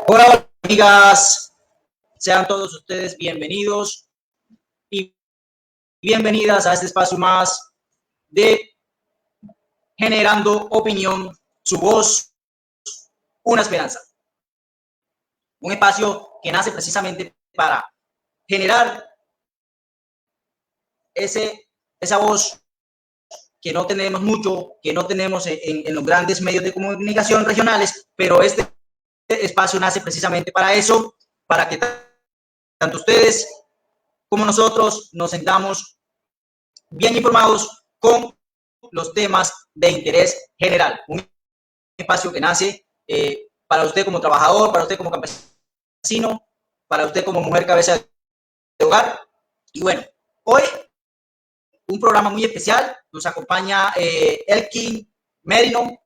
Hola, amigas, sean todos ustedes bienvenidos y bienvenidas a este espacio más de Generando Opinión, su voz, una esperanza. Un espacio que nace precisamente para generar esa voz que no tenemos mucho, que no tenemos en los grandes medios de comunicación regionales, pero este espacio nace precisamente para eso, para que tanto ustedes como nosotros nos sentamos bien informados con los temas de interés general. Un espacio que nace para usted como trabajador, para usted como campesino, para usted como mujer cabeza de hogar. Y bueno, hoy un programa muy especial. Nos acompaña Elkin Merino,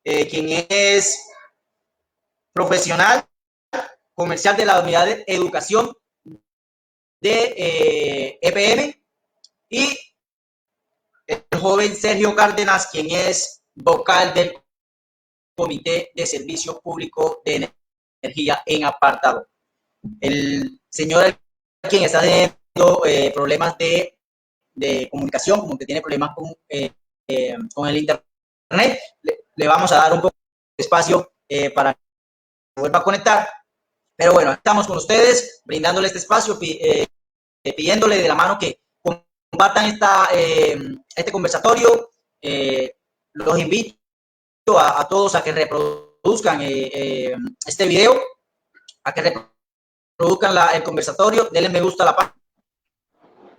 quien es profesional comercial de la unidad de educación de EPM, y el joven Sergio Cárdenas, quien es vocal del Comité de Servicio Público de Energía en Apartado. El señor quien está teniendo problemas de comunicación, como que tiene problemas con el internet, le vamos a dar un poco de espacio para que vuelva a conectar. Pero bueno, estamos con ustedes, brindándole este espacio, pidiéndole de la mano que compartan este conversatorio. Los invito a todos a que reproduzcan este video, a que reproduzcan el conversatorio, denle me gusta a la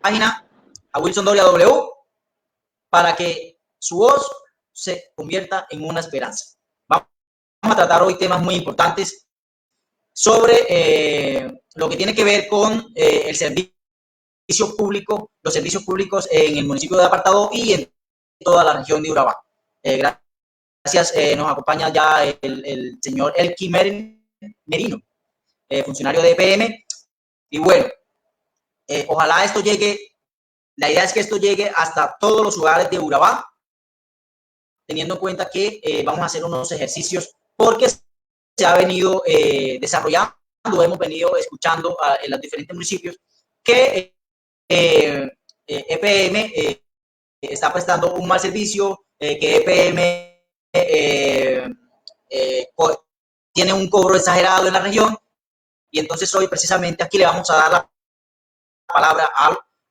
página, a Wilson Doria W, para que su voz se convierta en una esperanza. Vamos a tratar hoy temas muy importantes sobre lo que tiene que ver con el servicio público, los servicios públicos en el municipio de Apartado y en toda la región de Urabá. Gracias, nos acompaña ya el señor Elkin Merino, funcionario de EPM. Y bueno, ojalá esto llegue, la idea es que esto llegue hasta todos los hogares de Urabá, teniendo en cuenta que vamos a hacer unos ejercicios porque se ha venido desarrollando, hemos venido escuchando en los diferentes municipios que EPM está prestando un mal servicio, que EPM tiene un cobro exagerado en la región, y entonces hoy precisamente aquí le vamos a dar la palabra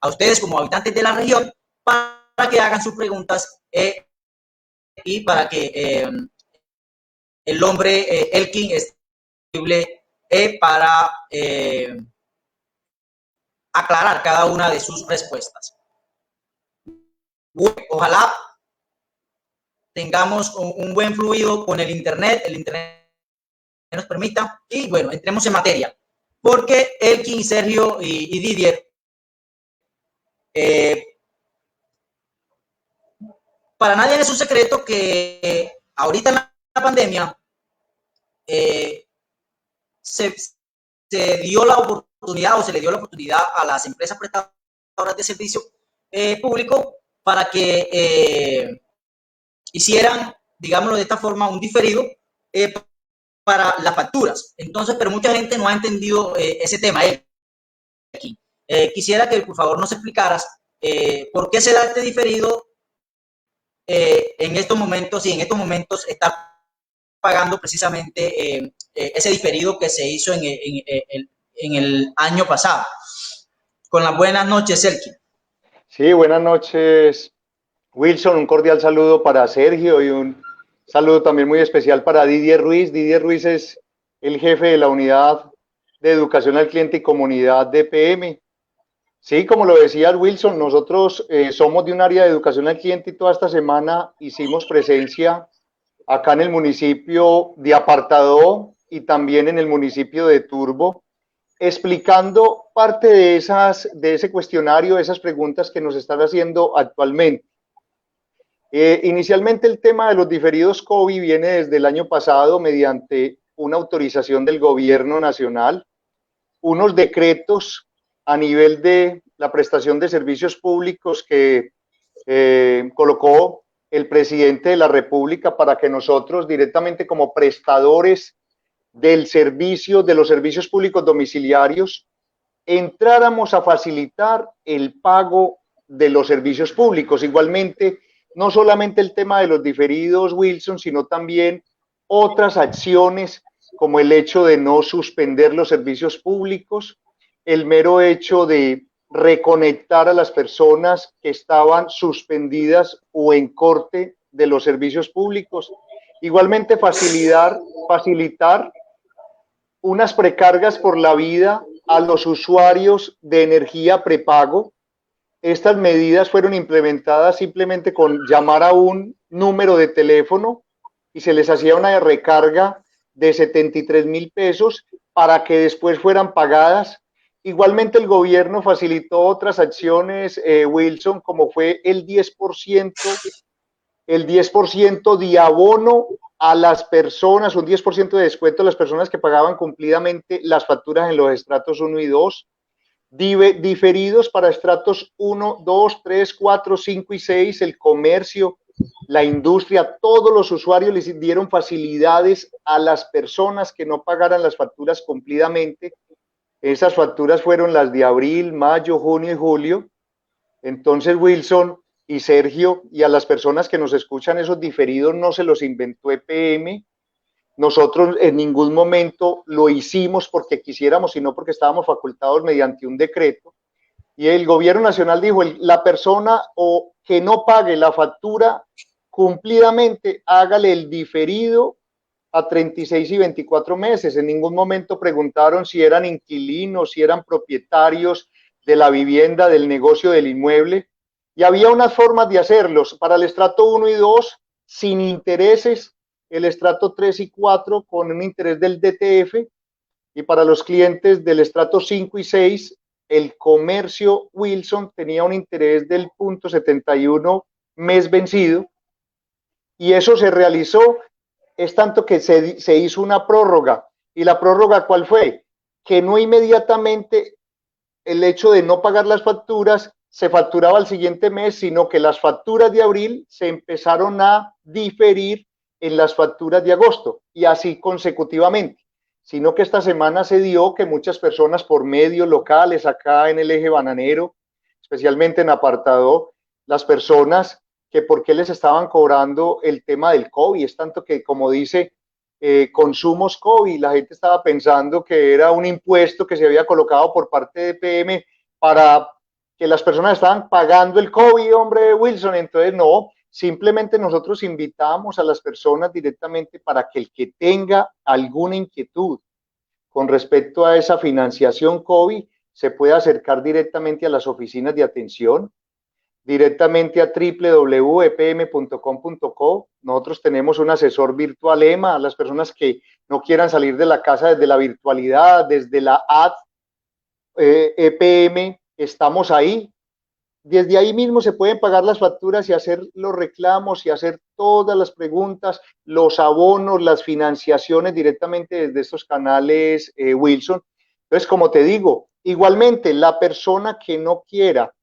a ustedes como habitantes de la región para que hagan sus preguntas y para que el hombre Elkin esté disponible para aclarar cada una de sus respuestas. Bueno, ojalá tengamos un buen fluido con el internet nos permita, y bueno, entremos en materia, porque Elkin, Sergio y Didier, para nadie es un secreto que ahorita en la pandemia se dio la oportunidad, o se le dio la oportunidad a las empresas prestadoras de servicio público para que hicieran, digámoslo de esta forma, un diferido para las facturas. Entonces, pero mucha gente no ha entendido ese tema. Quisiera que por favor nos explicaras por qué se da este diferido en estos momentos, y en estos momentos está pagando precisamente ese diferido que se hizo en el año pasado. Con las buenas noches, Elkin. Sí, buenas noches, Wilson. Un cordial saludo para Sergio y un saludo también muy especial para Didier Ruiz. Didier Ruiz es el jefe de la unidad de educación al cliente y comunidad de EPM. Sí, como lo decía Wilson, nosotros somos de un área de educación al cliente y toda esta semana hicimos presencia acá en el municipio de Apartado y también en el municipio de Turbo, explicando parte de ese cuestionario, esas preguntas que nos están haciendo actualmente. Inicialmente el tema de los diferidos COVID viene desde el año pasado mediante una autorización del gobierno nacional, unos decretos a nivel de la prestación de servicios públicos que colocó el presidente de la República para que nosotros directamente como prestadores del servicio, de los servicios públicos domiciliarios, entráramos a facilitar el pago de los servicios públicos. Igualmente, no solamente el tema de los diferidos, Wilson, sino también otras acciones como el hecho de no suspender los servicios públicos, el mero hecho de reconectar a las personas que estaban suspendidas o en corte de los servicios públicos. Igualmente facilitar unas precargas por la vida a los usuarios de energía prepago. Estas medidas fueron implementadas simplemente con llamar a un número de teléfono y se les hacía una recarga de 73,000 pesos para que después fueran pagadas. Igualmente el gobierno facilitó otras acciones, Wilson, como fue el 10% de abono a las personas, un 10% de descuento a las personas que pagaban cumplidamente las facturas en los estratos 1 y 2, diferidos para estratos 1, 2, 3, 4, 5 y 6, el comercio, la industria, todos los usuarios les dieron facilidades a las personas que no pagaran las facturas cumplidamente. Esas facturas fueron las de abril, mayo, junio y julio. Entonces, Wilson y Sergio, y a las personas que nos escuchan, esos diferidos no se los inventó EPM. Nosotros en ningún momento lo hicimos porque quisiéramos, sino porque estábamos facultados mediante un decreto. Y el gobierno nacional dijo, la persona o que no pague la factura cumplidamente, hágale el diferido a 36 y 24 meses. En ningún momento preguntaron si eran inquilinos, si eran propietarios de la vivienda, del negocio, del inmueble. Y había unas formas de hacerlos. Para el estrato 1 y 2, sin intereses, el estrato 3 y 4 con un interés del DTF, y para los clientes del estrato 5 y 6, el comercio, Wilson, tenía un interés del 0.71 mes vencido, y eso se realizó, es tanto que se hizo una prórroga. ¿Y la prórroga cuál fue? Que no inmediatamente el hecho de no pagar las facturas se facturaba al siguiente mes, sino que las facturas de abril se empezaron a diferir en las facturas de agosto, y así consecutivamente. Sino que esta semana se dio que muchas personas por medios locales acá en el eje bananero, especialmente en Apartadó, las personas que por qué les estaban cobrando el tema del COVID, es tanto que, como dice, consumos COVID, la gente estaba pensando que era un impuesto que se había colocado por parte de PM para que las personas estaban pagando el COVID, hombre, Wilson. Entonces no, simplemente nosotros invitamos a las personas directamente para que el que tenga alguna inquietud con respecto a esa financiación COVID se pueda acercar directamente a las oficinas de atención, directamente a www.epm.com.co. Nosotros tenemos un asesor virtual, EMA, a las personas que no quieran salir de la casa desde la virtualidad, desde la app EPM, estamos ahí. Desde ahí mismo se pueden pagar las facturas y hacer los reclamos y hacer todas las preguntas, los abonos, las financiaciones directamente desde estos canales, Wilson. Entonces, como te digo, igualmente la persona que no quiera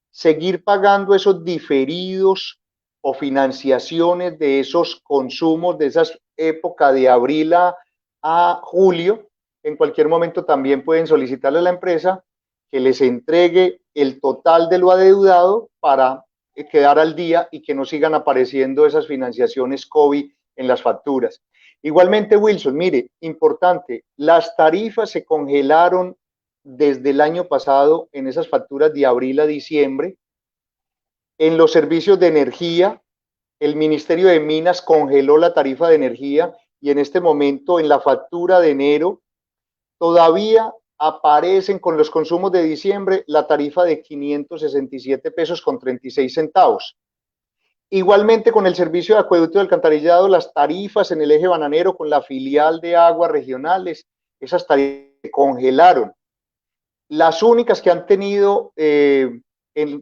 seguir pagando esos diferidos o financiaciones de esos consumos de esas épocas de abril a julio, en cualquier momento también pueden solicitarle a la empresa que les entregue el total de lo adeudado para quedar al día y que no sigan apareciendo esas financiaciones COVID en las facturas. Igualmente, Wilson, mire, importante, las tarifas se congelaron desde el año pasado en esas facturas de abril a diciembre. En los servicios de energía, el Ministerio de Minas congeló la tarifa de energía, y en este momento en la factura de enero todavía aparecen con los consumos de diciembre la tarifa de 567 pesos con 36 centavos. Igualmente con el servicio de acueducto y alcantarillado, las tarifas en el eje bananero con la filial de aguas regionales, esas tarifas se congelaron. Las únicas que han tenido el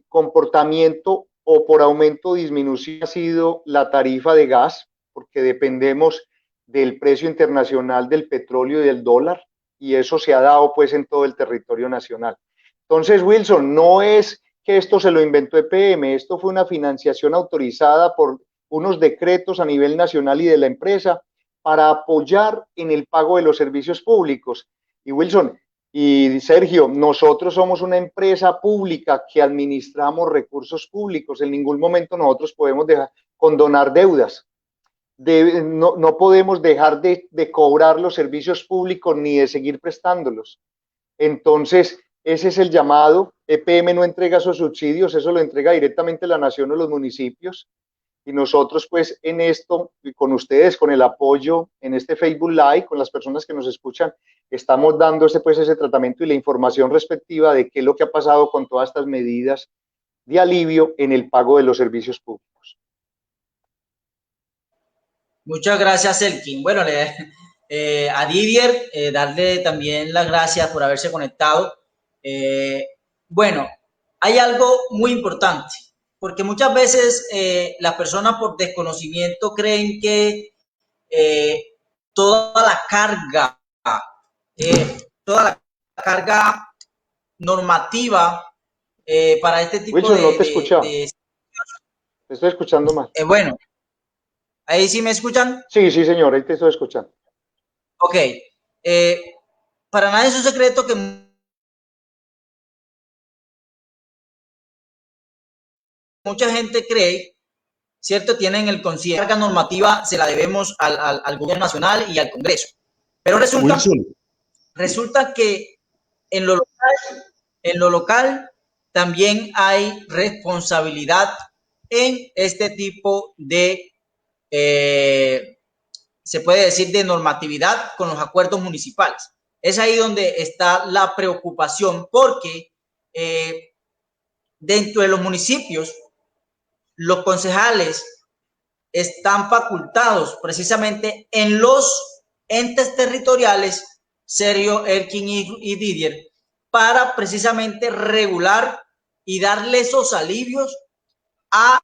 comportamiento o por aumento o disminución ha sido la tarifa de gas, porque dependemos del precio internacional del petróleo y del dólar, y eso se ha dado pues en todo el territorio nacional. Entonces, Wilson, no es que esto se lo inventó EPM, esto fue una financiación autorizada por unos decretos a nivel nacional y de la empresa, para apoyar en el pago de los servicios públicos. Y Wilson y Sergio, nosotros somos una empresa pública que administramos recursos públicos. En ningún momento nosotros podemos condonar deudas. No podemos dejar de cobrar los servicios públicos ni de seguir prestándolos. Entonces, ese es el llamado. EPM no entrega esos subsidios, eso lo entrega directamente la nación o los municipios. Y nosotros, pues, en esto, con ustedes, con el apoyo en este Facebook Live, con las personas que nos escuchan, estamos dando ese tratamiento y la información respectiva de qué es lo que ha pasado con todas estas medidas de alivio en el pago de los servicios públicos. Muchas gracias, Elkin. Bueno, a Didier, darle también las gracias por haberse conectado. Bueno, hay algo muy importante, porque muchas veces las personas por desconocimiento creen que toda la carga normativa para este tipo Wilson, no te escuchaba. Te estoy escuchando mal. Bueno, ¿ahí sí me escuchan? Sí, señor, ahí te estoy escuchando. Ok. Para nadie es un secreto que mucha gente cree, ¿cierto? Tienen el concierto, la carga normativa se la debemos al gobierno nacional y al Congreso. Pero resulta que en lo local también hay responsabilidad en este tipo de, se puede decir, de normatividad con los acuerdos municipales. Es ahí donde está la preocupación, porque dentro de los municipios, los concejales están facultados precisamente en los entes territoriales, Sergio, Elkin y Didier, para precisamente regular y darle esos alivios a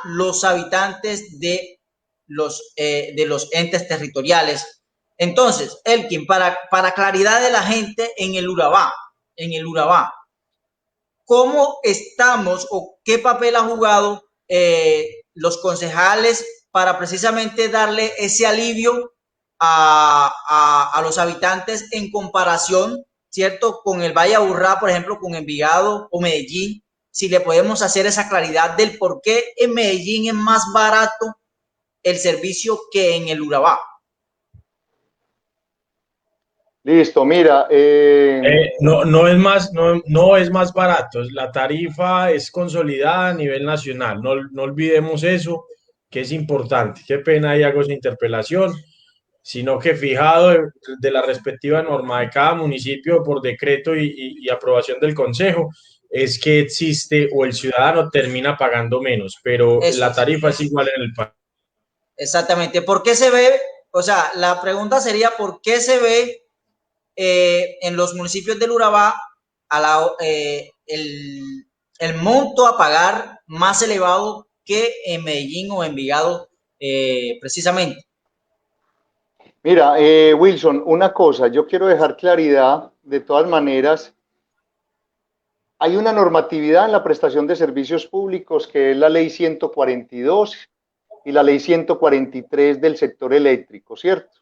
los habitantes de los entes territoriales. Entonces, Elkin, para claridad de la gente en el Urabá, ¿cómo estamos o qué papel han jugado los concejales para precisamente darle ese alivio a los habitantes en comparación, ¿cierto?, con el Valle Aburrá, por ejemplo, con Envigado o Medellín? Si le podemos hacer esa claridad del por qué en Medellín es más barato el servicio que en el Urabá. Listo, mira. No es más barato. La tarifa es consolidada a nivel nacional. No olvidemos eso, que es importante. Qué pena ahí hago esa interpelación, sino que fijado de la respectiva norma de cada municipio por decreto y aprobación del Consejo, es que existe o el ciudadano termina pagando menos, pero la tarifa es igual en el país. Exactamente. ¿Por qué se ve? O sea, la pregunta sería, ¿por qué se ve en los municipios del Urabá el monto a pagar más elevado que en Medellín o Envigado precisamente? Mira, Wilson, una cosa, yo quiero dejar claridad, de todas maneras, hay una normatividad en la prestación de servicios públicos que es la ley 142 y la ley 143 del sector eléctrico, ¿cierto?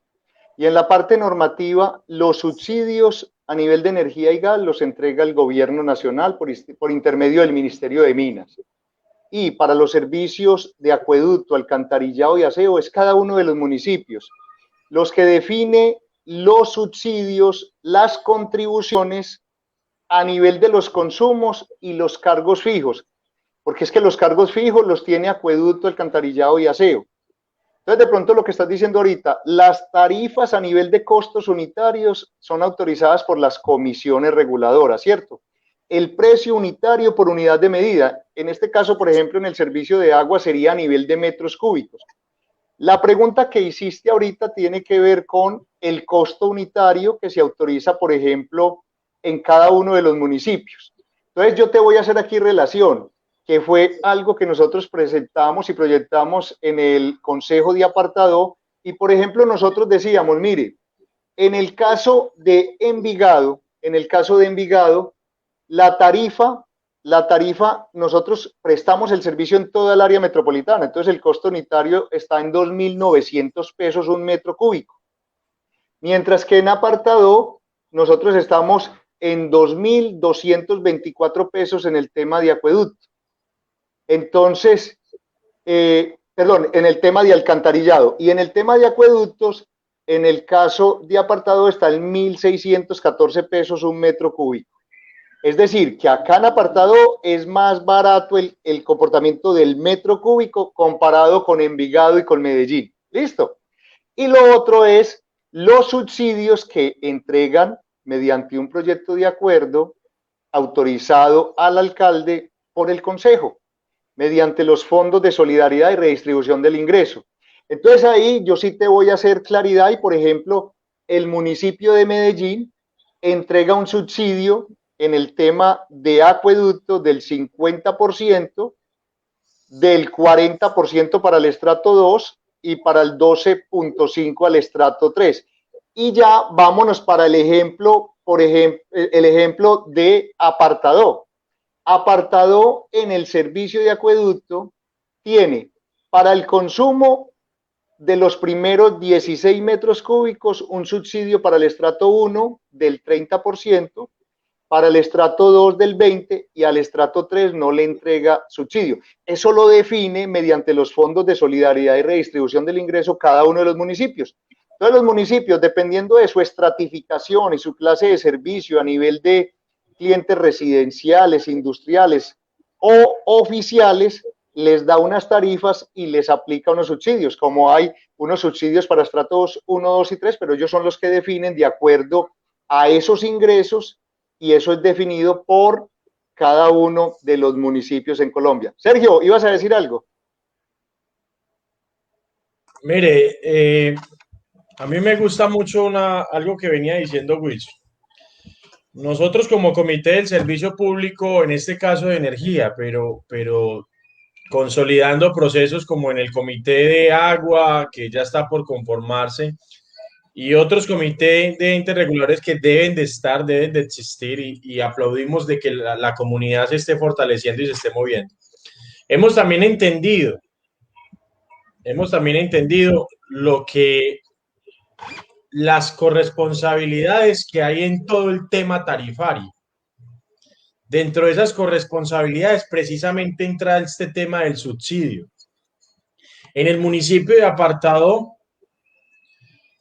Y en la parte normativa, los subsidios a nivel de energía y gas los entrega el gobierno nacional por intermedio del Ministerio de Minas. Y para los servicios de acueducto, alcantarillado y aseo es cada uno de los municipios los que define los subsidios, las contribuciones a nivel de los consumos y los cargos fijos, porque es que los cargos fijos los tiene acueducto, alcantarillado y aseo. Entonces, de pronto lo que estás diciendo ahorita, las tarifas a nivel de costos unitarios son autorizadas por las comisiones reguladoras, ¿cierto? El precio unitario por unidad de medida, en este caso, por ejemplo, en el servicio de agua sería a nivel de metros cúbicos. La pregunta que hiciste ahorita tiene que ver con el costo unitario que se autoriza, por ejemplo, en cada uno de los municipios. Entonces, yo te voy a hacer aquí relación, que fue algo que nosotros presentamos y proyectamos en el Consejo de Apartado, y por ejemplo nosotros decíamos, mire, en el caso de Envigado, la tarifa la tarifa, nosotros prestamos el servicio en toda el área metropolitana, entonces el costo unitario está en 2.900 pesos un metro cúbico. Mientras que en apartado, nosotros estamos en 2.224 pesos en el tema de acueducto. Entonces, perdón, en el tema de alcantarillado. Y en el tema de acueductos, en el caso de apartado está en 1.614 pesos un metro cúbico. Es decir, que acá en apartado es más barato el comportamiento del metro cúbico comparado con Envigado y con Medellín. ¿Listo? Y lo otro es los subsidios que entregan mediante un proyecto de acuerdo autorizado al alcalde por el Consejo, mediante los fondos de solidaridad y redistribución del ingreso. Entonces ahí yo sí te voy a hacer claridad y, por ejemplo, el municipio de Medellín entrega un subsidio en el tema de acueducto del 50%, del 40% para el estrato 2 y para el 12.5 al estrato 3. Y ya vámonos para el ejemplo, el ejemplo de apartado. Apartado en el servicio de acueducto tiene para el consumo de los primeros 16 metros cúbicos un subsidio para el estrato 1 del 30%, para el estrato 2 del 20% y al estrato 3 no le entrega subsidio. Eso lo define mediante los fondos de solidaridad y redistribución del ingreso cada uno de los municipios. Entonces los municipios, dependiendo de su estratificación y su clase de servicio a nivel de clientes residenciales, industriales o oficiales, les da unas tarifas y les aplica unos subsidios, como hay unos subsidios para estratos 1, 2 y 3, pero ellos son los que definen de acuerdo a esos ingresos y eso es definido por cada uno de los municipios en Colombia. Sergio, ¿ibas a decir algo? Mire, a mí me gusta mucho algo que venía diciendo Wilson. Nosotros como Comité del Servicio Público, en este caso de energía, pero consolidando procesos como en el Comité de Agua, que ya está por conformarse, y otros comités de entes regulares que deben de estar, deben de existir, y aplaudimos de que la comunidad se esté fortaleciendo y se esté moviendo. Hemos también entendido lo que las corresponsabilidades que hay en todo el tema tarifario. Dentro de esas corresponsabilidades, precisamente entra este tema del subsidio. En el municipio de Apartado,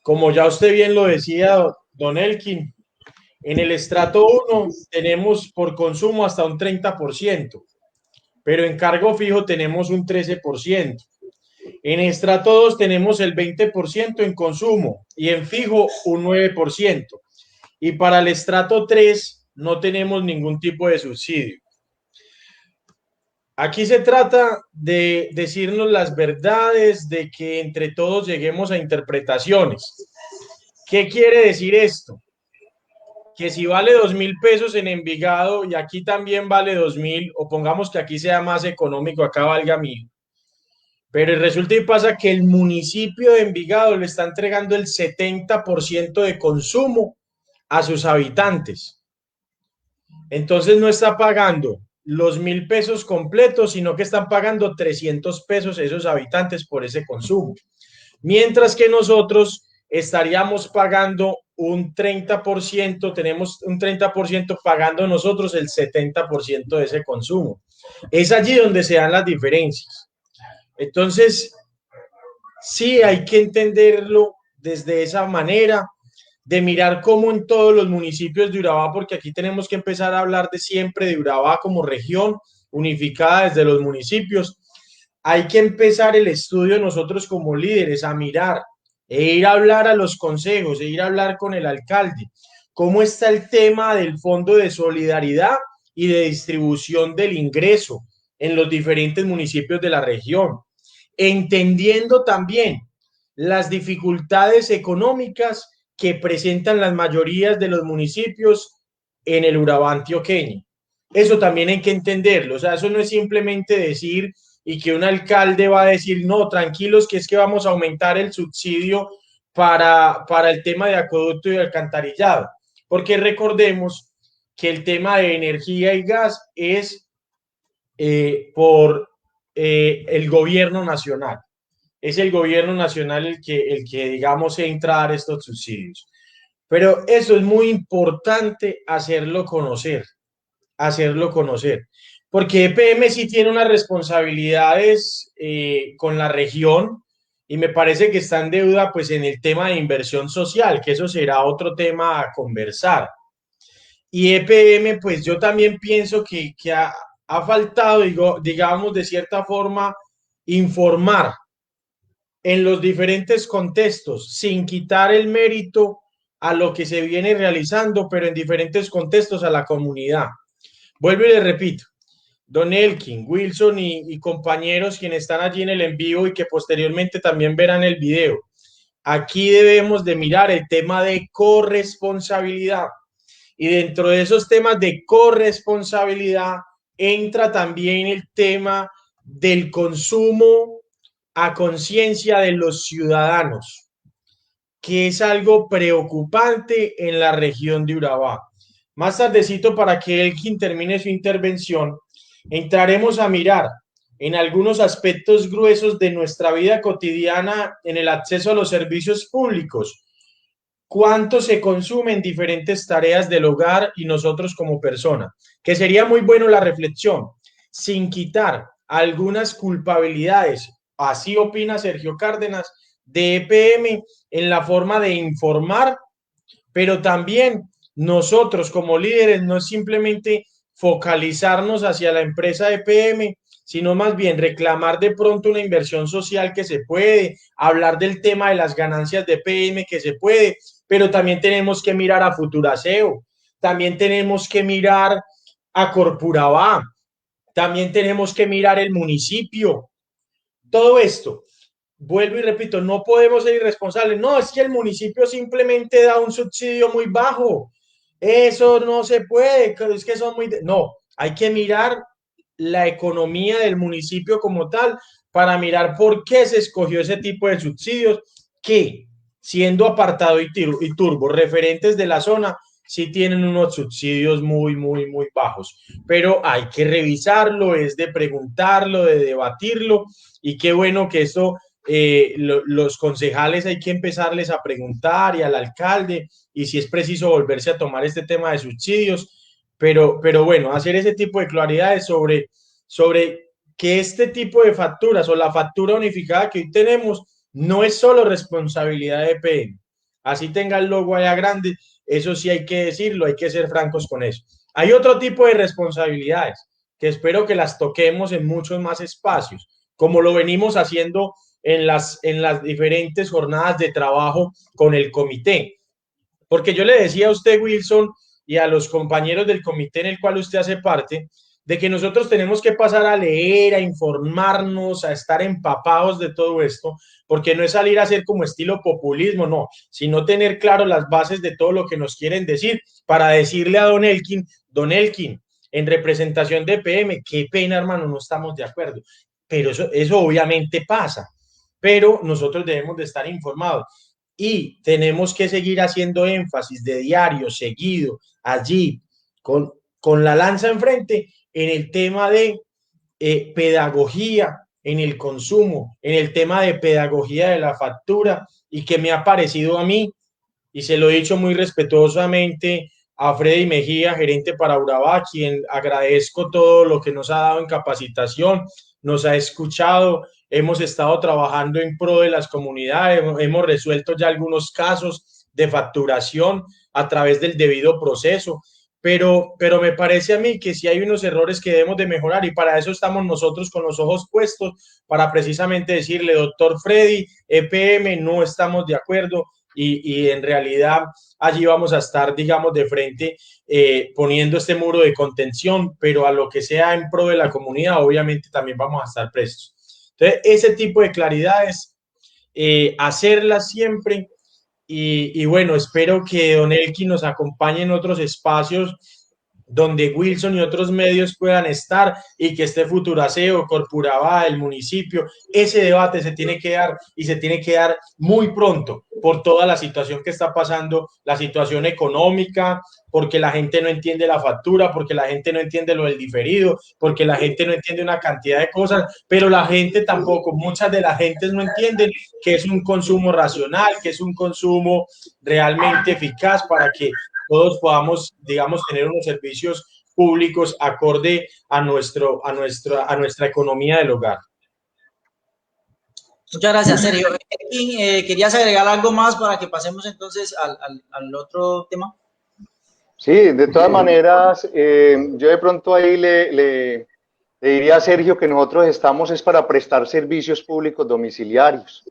como ya usted bien lo decía, don Elkin, en el estrato 1 tenemos por consumo hasta un 30%, pero en cargo fijo tenemos un 13%. En estrato 2 tenemos el 20% en consumo y en fijo un 9%. Y para el estrato 3 no tenemos ningún tipo de subsidio. Aquí se trata de decirnos las verdades, de que entre todos lleguemos a interpretaciones. ¿Qué quiere decir esto? Que si vale 2.000 pesos en Envigado y aquí también vale 2.000, o pongamos que aquí sea más económico, acá valga 1.000. Pero resulta y pasa que el municipio de Envigado le está entregando el 70% de consumo a sus habitantes. Entonces no está pagando los 1.000 pesos completos, sino que están pagando 300 pesos esos habitantes por ese consumo. Mientras que nosotros estaríamos pagando un 30%, tenemos un 30% pagando nosotros el 70% de ese consumo. Es allí donde se dan las diferencias. Entonces, sí hay que entenderlo desde esa manera, de mirar cómo en todos los municipios de Urabá, porque aquí tenemos que empezar a hablar de siempre de Urabá como región unificada desde los municipios. Hay que empezar el estudio nosotros como líderes a mirar e ir a hablar a los consejos, e ir a hablar con el alcalde. ¿Cómo está el tema del fondo de solidaridad y de distribución del ingreso en los diferentes municipios de la región? Entendiendo también las dificultades económicas que presentan las mayorías de los municipios en el Urabá antioqueño. Eso también hay que entenderlo. O sea, eso no es simplemente decir y que un alcalde va a decir, no, tranquilos, que es que vamos a aumentar el subsidio para el tema de acueducto y alcantarillado. Porque recordemos que el tema de energía y gas es por el gobierno nacional. Es el gobierno nacional el que, digamos, entra a dar estos subsidios. Pero eso es muy importante hacerlo conocer, porque EPM sí tiene unas responsabilidades con la región y me parece que está en deuda pues en el tema de inversión social, que eso será otro tema a conversar. Y EPM, pues yo también pienso que ha faltado, digamos, de cierta forma, informar en los diferentes contextos, sin quitar el mérito a lo que se viene realizando, pero en diferentes contextos a la comunidad. Vuelvo y le repito, Don Elkin, Wilson y compañeros quienes están allí en el en vivo y que posteriormente también verán el video. Aquí debemos de mirar el tema de corresponsabilidad. Y dentro de esos temas de corresponsabilidad entra también el tema del consumo a conciencia de los ciudadanos, que es algo preocupante en la región de Urabá. Más tardecito, para que Elkin termine su intervención, entraremos a mirar en algunos aspectos gruesos de nuestra vida cotidiana en el acceso a los servicios públicos. ¿Cuánto se consume en diferentes tareas del hogar y nosotros como persona? Que sería muy bueno la reflexión, sin quitar algunas culpabilidades, así opina Sergio Cárdenas, de EPM en la forma de informar, pero también nosotros como líderes no es simplemente focalizarnos hacia la empresa EPM, sino más bien reclamar de pronto una inversión social que se puede, hablar del tema de las ganancias de EPM que se puede, pero también tenemos que mirar a Futuraceo, también tenemos que mirar a Corpurabá, también tenemos que mirar el municipio. Todo esto, vuelvo y repito, no podemos ser irresponsables. No, es que el municipio simplemente da un subsidio muy bajo. Eso no se puede, es que son muy... No, hay que mirar la economía del municipio como tal para mirar por qué se escogió ese tipo de subsidios que, siendo apartado y turbo, referentes de la zona, sí tienen unos subsidios muy, muy, muy bajos. Pero hay que revisarlo, es de preguntarlo, de debatirlo, y qué bueno que esto los concejales hay que empezarles a preguntar y al alcalde y si es preciso volverse a tomar este tema de subsidios, pero bueno, hacer ese tipo de claridades sobre que este tipo de facturas o la factura unificada que hoy tenemos no es solo responsabilidad de EPM. Así tenga el logo allá grande, eso sí hay que decirlo, hay que ser francos con eso. Hay otro tipo de responsabilidades que espero que las toquemos en muchos más espacios, como lo venimos haciendo en las diferentes jornadas de trabajo con el comité. Porque yo le decía a usted, Wilson, y a los compañeros del comité en el cual usted hace parte, de que nosotros tenemos que pasar a leer, a informarnos, a estar empapados de todo esto, porque no es salir a hacer como estilo populismo, no, sino tener claro las bases de todo lo que nos quieren decir para decirle a Don Elkin, en representación de PM, qué pena, hermano, no estamos de acuerdo. Pero eso obviamente pasa, pero nosotros debemos de estar informados y tenemos que seguir haciendo énfasis de diario, seguido, allí, con la lanza enfrente, en el tema de pedagogía en el consumo, en el tema de pedagogía de la factura, y que me ha parecido a mí, y se lo he dicho muy respetuosamente a Freddy Mejía, gerente para Urabá, quien agradezco todo lo que nos ha dado en capacitación, nos ha escuchado, hemos estado trabajando en pro de las comunidades, hemos resuelto ya algunos casos de facturación a través del debido proceso, pero me parece a mí que sí hay unos errores que debemos de mejorar y para eso estamos nosotros con los ojos puestos, para precisamente decirle, doctor Freddy, EPM, no estamos de acuerdo, y en realidad allí vamos a estar, digamos, de frente poniendo este muro de contención, pero a lo que sea en pro de la comunidad, obviamente también vamos a estar prestos. Entonces, ese tipo de claridades, hacerlas siempre y bueno, espero que Don Elkin nos acompañe en otros espacios donde Wilson y otros medios puedan estar y que esté Futuraceo, Corpuravá, el municipio. Ese debate se tiene que dar y se tiene que dar muy pronto por toda la situación que está pasando, la situación económica, porque la gente no entiende la factura, porque la gente no entiende lo del diferido, porque la gente no entiende una cantidad de cosas, pero la gente tampoco, muchas de las gentes no entienden que es un consumo racional, que es un consumo realmente eficaz para que todos podamos, digamos, tener unos servicios públicos acorde a nuestra economía del hogar. Muchas gracias, Sergio. ¿Querías agregar algo más para que pasemos entonces al otro tema? Sí, de todas maneras, yo de pronto ahí le diría a Sergio que nosotros estamos es para prestar servicios públicos domiciliarios,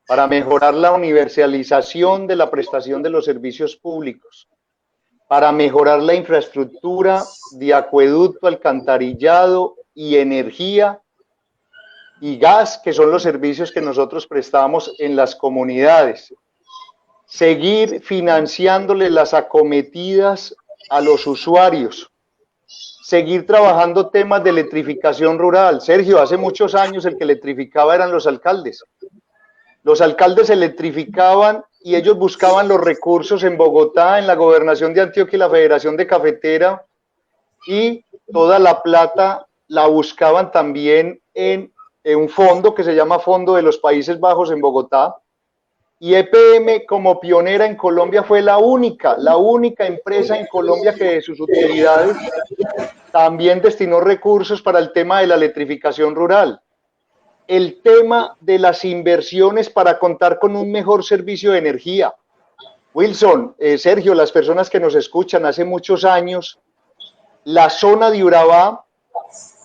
para mejorar la universalización de la prestación de los servicios públicos, para mejorar la infraestructura de acueducto, alcantarillado y energía y gas, que son los servicios que nosotros prestamos en las comunidades. Seguir financiándole las acometidas a los usuarios. Seguir trabajando temas de electrificación rural. Sergio, hace muchos años el que electrificaba eran los alcaldes. Los alcaldes electrificaban y ellos buscaban los recursos en Bogotá, en la gobernación de Antioquia y la Federación de Cafetera, y toda la plata la buscaban también en un fondo que se llama Fondo de los Países Bajos en Bogotá. Y EPM, como pionera en Colombia, fue la única empresa en Colombia que de sus utilidades también destinó recursos para el tema de la electrificación rural. El tema de las inversiones para contar con un mejor servicio de energía. Wilson, Sergio, las personas que nos escuchan, hace muchos años, la zona de Urabá,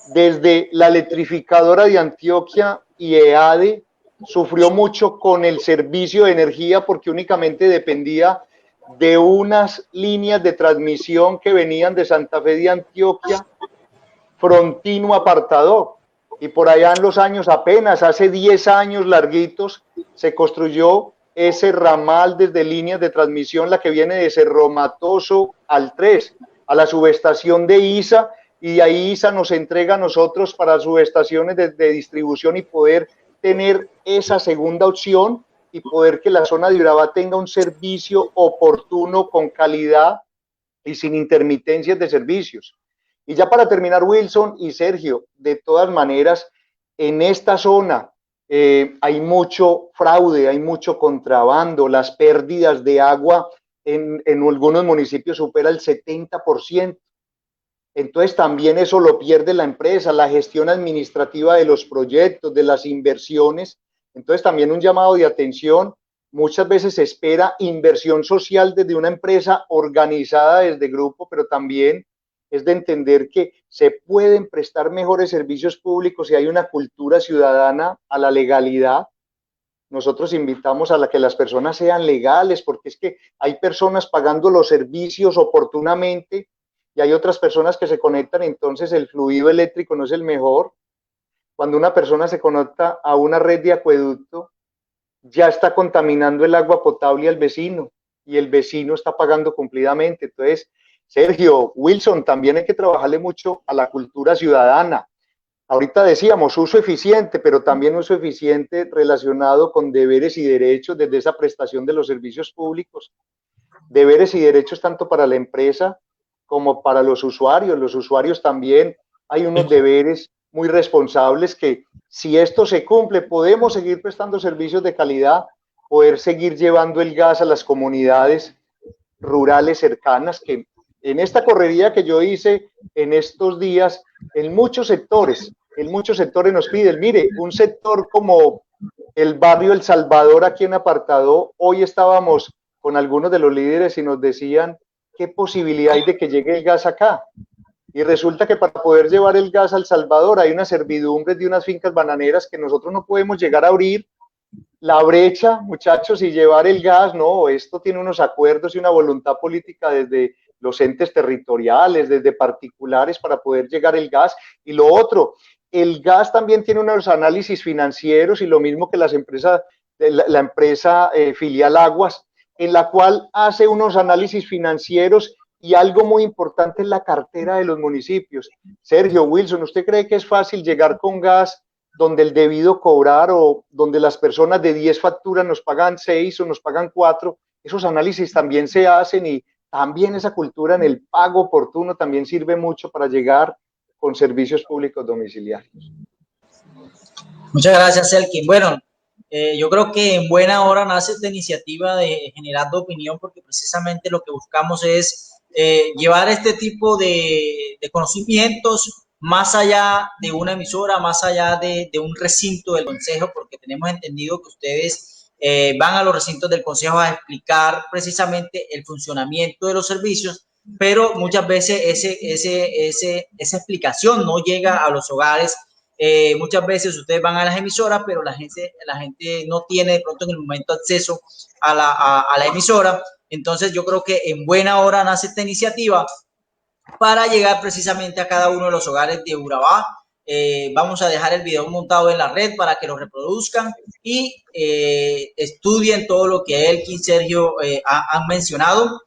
desde la electrificadora de Antioquia y EADE, sufrió mucho con el servicio de energía porque únicamente dependía de unas líneas de transmisión que venían de Santa Fe de Antioquia, Frontino Apartador. Y por allá en los años, apenas hace 10 años larguitos, se construyó ese ramal desde líneas de transmisión, la que viene de Cerro Matoso al 3, a la subestación de ISA, y de ahí ISA nos entrega a nosotros para subestaciones de distribución y poder tener esa segunda opción y poder que la zona de Urabá tenga un servicio oportuno, con calidad y sin intermitencias de servicios. Y ya para terminar, Wilson y Sergio, de todas maneras, en esta zona hay mucho fraude, hay mucho contrabando, las pérdidas de agua en algunos municipios supera el 70%. Entonces también eso lo pierde la empresa, la gestión administrativa de los proyectos, de las inversiones. Entonces también un llamado de atención. Muchas veces se espera inversión social desde una empresa organizada desde grupo, pero también es de entender que se pueden prestar mejores servicios públicos si hay una cultura ciudadana a la legalidad. Nosotros invitamos a que las personas sean legales, porque es que hay personas pagando los servicios oportunamente y hay otras personas que se conectan, entonces el fluido eléctrico no es el mejor. Cuando una persona se conecta a una red de acueducto, ya está contaminando el agua potable al vecino y el vecino está pagando cumplidamente. Entonces, Sergio, Wilson, también hay que trabajarle mucho a la cultura ciudadana. Ahorita decíamos uso eficiente, pero también uso eficiente relacionado con deberes y derechos desde esa prestación de los servicios públicos. Deberes y derechos tanto para la empresa como para los usuarios. Los usuarios también hay unos deberes muy responsables que, si esto se cumple, podemos seguir prestando servicios de calidad, poder seguir llevando el gas a las comunidades rurales cercanas, que en esta correría que yo hice en estos días, en muchos sectores nos piden, mire, un sector como el barrio El Salvador aquí en Apartadó, hoy estábamos con algunos de los líderes y nos decían, ¿qué posibilidad hay de que llegue el gas acá? Y resulta que para poder llevar el gas al Salvador hay unas servidumbres de unas fincas bananeras que nosotros no podemos llegar a abrir la brecha, muchachos, y llevar el gas. No, esto tiene unos acuerdos y una voluntad política desde los entes territoriales, desde particulares, para poder llegar el gas. Y lo otro, el gas también tiene unos análisis financieros, y lo mismo que las empresas, la empresa filial Aguas, en la cual hace unos análisis financieros y algo muy importante es la cartera de los municipios. Sergio, Wilson, ¿usted cree que es fácil llegar con gas donde el debido cobrar o donde las personas de 10 facturas nos pagan 6 o nos pagan 4? Esos análisis también se hacen y también esa cultura en el pago oportuno también sirve mucho para llegar con servicios públicos domiciliarios. Muchas gracias, Elkin. Bueno, yo creo que en buena hora nace esta iniciativa de Generando Opinión, porque precisamente lo que buscamos es llevar este tipo de conocimientos más allá de una emisora, más allá de un recinto del consejo, porque tenemos entendido que ustedes van a los recintos del consejo a explicar precisamente el funcionamiento de los servicios, pero muchas veces esa explicación no llega a los hogares. Muchas veces ustedes van a las emisoras, pero la gente no tiene de pronto en el momento acceso a la emisora. Entonces yo creo que en buena hora nace esta iniciativa para llegar precisamente a cada uno de los hogares de Urabá. Vamos a dejar el video montado en la red para que lo reproduzcan y estudien todo lo que Elkin, Sergio han mencionado.